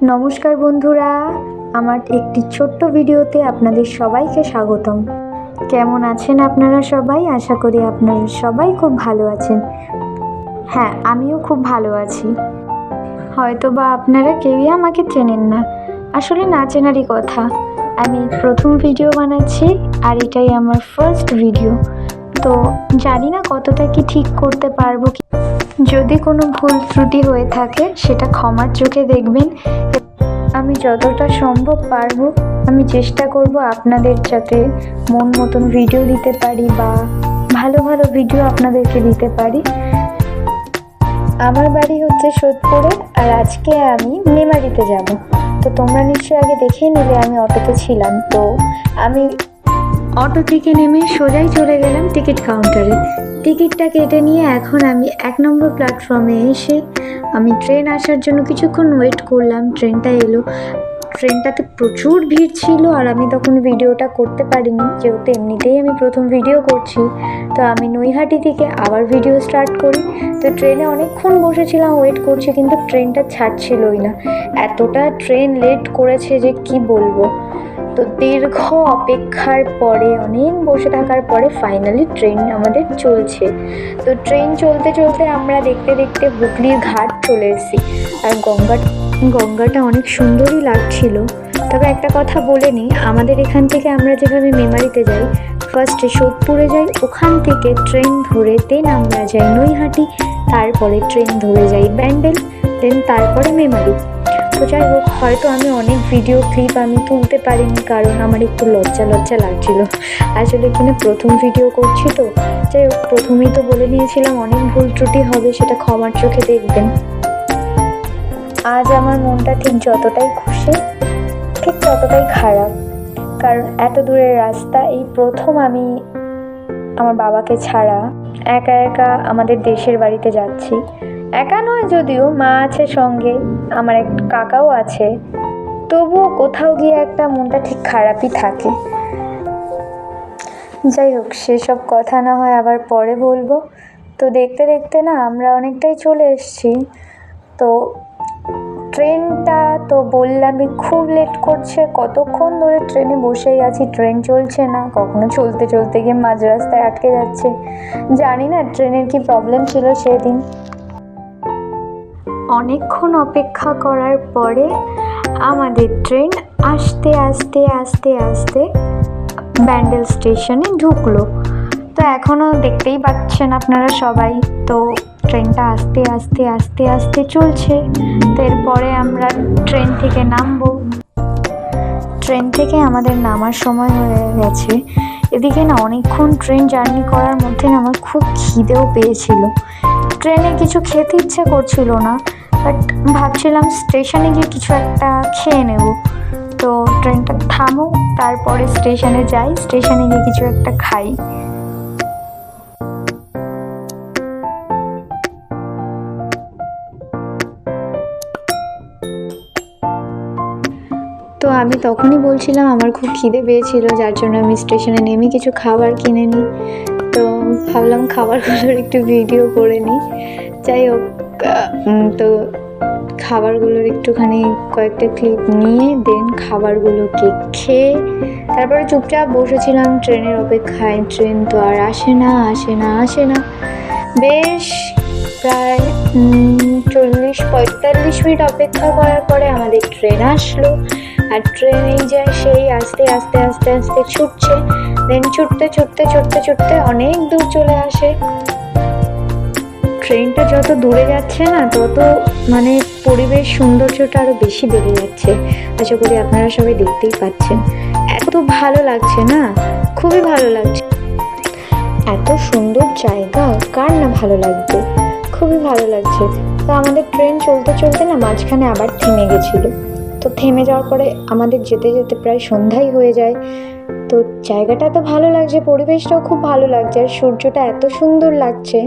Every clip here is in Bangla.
নমস্কার বন্ধুরা, আমার একটি ছোট্ট ভিডিওতে আপনাদের সবাইকে স্বাগতম। কেমন আছেন আপনারা সবাই? আশা করি আপনারা সবাই খুব ভালো আছেন। হ্যাঁ, আমিও খুব ভালো আছি। হয়তো বা আপনারা কেউই আমাকে চেনেন না, আসলে না চেনারই কথা। আমি প্রথম ভিডিও বানাচ্ছি আর এটাই আমার ফার্স্ট ভিডিও, তো জানি না কতটা কি ঠিক করতে পারবো। যদি কোনো ভুল ত্রুটি হয়ে থাকে সেটা ক্ষমার চোখে দেখবেন। আমি যতটা সম্ভব পারবো আমি চেষ্টা করব আপনাদের যাতে মন মতন ভিডিও দিতে পারি বা ভালো ভালো ভিডিও আপনাদেরকে দিতে পারি। আমার বাড়ি হচ্ছে সোদপুরে আর আজকে আমি মেমারিতে যাব। তো তোমরা নিশ্চয়ই আগে দেখেই নিলে আমি অটোতে ছিলাম। তো আমি অটো থেকে নেমে সোজাই চলে গেলাম টিকিট কাউন্টারে। টিকিটটা কেটে নিয়ে এখন আমি 1 নম্বর প্ল্যাটফর্মে এসে আমি ট্রেন আসার জন্য কিছুক্ষণ ওয়েট করলাম। ট্রেনটা এলো। ট্রেনটাতে প্রচুর ভিড় ছিল আর আমি তখন ভিডিওটা করতে পারিনি, যেহেতু এমনিতেই আমি প্রথম ভিডিও করছি। তো আমি নৈহাটি থেকে আবার ভিডিও স্টার্ট করি। তো ট্রেনে অনেকক্ষণ বসেছিলাম, ওয়েট করছি, কিন্তু ট্রেনটা ছাড়ছিলই না। এতটা ট্রেন লেট করেছে যে কি বলবো। তো দীর্ঘ অপেক্ষার পরে, অনেক বসে থাকার পরে ফাইনালি ট্রেন আমাদের চলছে। তো ট্রেন চলতে চলতে আমরা দেখতে দেখতে হুগলির ঘাট চলে এসেছি। আর গঙ্গাটা অনেক সুন্দরই লাগছিল। তবে একটা কথা বলে নিই, আমাদের এখান থেকে আমরা যেভাবে মেমারিতে যাই, ফার্স্টে সোদপুরে যাই, ওখান থেকে ট্রেন ধরে দেন আমরা যাই নৈহাটি, তারপরে ট্রেন ধরে যাই ব্যান্ডেল, দেন তারপরে মেমারি। তো যাই হোক, হয়তো আমি অনেক ভিডিও ক্লিপ আমি তুলতে পারিনি, কারণ আমার একটু লজ্জা লাগছিল। আসলে এখানে প্রথম ভিডিও করছি, তো যাই হোক, প্রথমেই তো বলে নিয়েছিলাম অনেক ভুল ত্রুটি হবে, সেটা ক্ষমার চোখে দেখবেন। আজ আমার মনটা ঠিক যতটাই খুশি ঠিক ততটাই খারাপ, কারণ এত দূরের রাস্তা, এই প্রথম আমি আমার বাবাকে ছাড়া একা একা আমাদের দেশের বাড়িতে যাচ্ছি। একা নয়, যদিও মা আছে সঙ্গে, আমার এক কাকাও আছে, তবুও কোথাও গিয়ে একটা মনটা ঠিক খারাপই থাকে। যাই হোক, সেসব কথা না হয় আবার পরে বলবো। তো দেখতে দেখতে না আমরা অনেকটাই চলে এসেছি। তো ট্রেনটা তো বললামই খুব লেট করছে, কতক্ষণ ধরে ট্রেনে বসেই আছি, ট্রেন চলছে না, কখনো চলতে চলতে গিয়ে মাঝ রাস্তায় আটকে যাচ্ছে। জানি না ট্রেনের কি প্রবলেম ছিল সেদিন। অনেকক্ষণ অপেক্ষা করার পরে আমাদের ট্রেন আস্তে আস্তে আস্তে আস্তে ব্যান্ডেল স্টেশনে ঢুকলো। তো এখনও দেখতেই পাচ্ছেন আপনারা সবাই, তো ট্রেনটা আস্তে আস্তে আস্তে আস্তে চলছে। তো এরপরে আমরা ট্রেন থেকে নামবো। ট্রেন থেকে আমাদের নামার সময় হয়ে গেছে। এদিকে না অনেকক্ষণ ট্রেন জার্নি করার মধ্যে না আমার খুব খিদেও পেয়েছিল। ট্রেনে কিছু খেতে ইচ্ছে করছিল না, বাট ভাবছিলাম স্টেশনে গিয়ে কিছু একটা খেয়ে নেব। তো ট্রেনটা থামুক, তারপরে স্টেশনে যাই, স্টেশনে গিয়ে কিছু একটা খাই। তো আমি তখনই বলছিলাম আমার খুব খিদে পেয়েছিল, যার জন্য আমি স্টেশনে নেমে কিছু খাবার কিনে নিই। তো ভাবলাম খাবারগুলোর একটু ভিডিও করে নিই। যাই হোক, তো খাবারগুলোর একটুখানি কয়েকটা ক্লিপ নিয়ে দেন খাবারগুলোকে খেয়ে তারপরে চুপচাপ বসেছিলাম ট্রেনের অপেক্ষায়। ট্রেন তো আর আসে না। বেশ প্রায় 40-45 মিনিট অপেক্ষা করার পরে আমাদের ট্রেন আসলো। আর ট্রেনেই যায় সেই আস্তে আস্তে আস্তে আস্তে ছুটছে, দেন ছুটতে অনেক দূর চলে আসে। ট্রেনটা যত দূরে যাচ্ছে না, তত মানে পরিবেশ সৌন্দর্যটা আরো বেশি বেড়ে যাচ্ছে। আশা করি আপনারা সবাই দেখতেই পাচ্ছেন। এত ভালো লাগছে না, খুবই ভালো লাগছে। এত সুন্দর জায়গা কার না ভালো লাগবে, খুবই ভালো লাগছে। তো আমাদের ট্রেন চলতে চলতে না মাঝখানে আবার থেমে গেছিল। তো থেমে যাওয়ার পরে আমাদের যেতে যেতে প্রায় সন্ধ্যাই হয়ে যায়। তো জায়গাটা এত ভালো লাগছে, পরিবেশটাও খুব ভালো লাগছে, আর সূর্যটা এত সুন্দর লাগছে।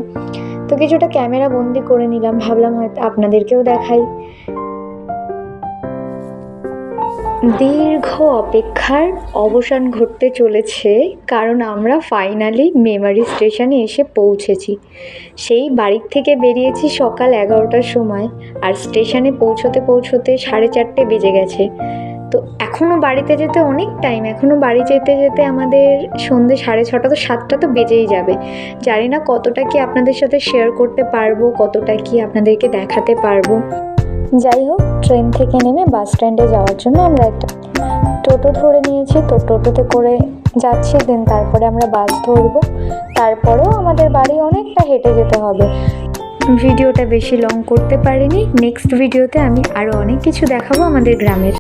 তো কিছুটা ক্যামেরা বন্দি করে নিলাম, ভাবলাম হয়তো আপনাদেরকেও দেখাই। দীর্ঘ অপেক্ষার অবসান ঘটতে চলেছে, কারণ আমরা ফাইনালি মেমারি স্টেশনে এসে পৌঁছেছি। সেই বাড়ির থেকে বেরিয়েছি সকাল 11টার সময়, আর স্টেশনে পৌঁছতে পৌঁছতে 4:30 বেজে গেছে। তো এখনও বাড়িতে যেতে অনেক টাইম, এখনও বাড়ি যেতে যেতে আমাদের সন্ধ্যে 6:30, তো 7টা তো বেজেই যাবে। জানি না কতটা কি আপনাদের সাথে শেয়ার করতে পারবো, কতটা কি আপনাদেরকে দেখাতে পারবো। যাই হোক, ট্রেন থেকে নেমে বাস স্ট্যান্ডে যাওয়ার জন্য আমরা একটা টোটো ধরে নিয়েছি। তো টোটোতে করে যাচ্ছি, দেন তারপরে আমরা বাস ধরবো। তারপরেও আমাদের বাড়ি অনেকটা হেঁটে যেতে হবে। ভিডিওটা বেশি লং করতে পারিনি। নেক্সট ভিডিওতে আমি আরও অনেক কিছু দেখাবো আমাদের গ্রামের।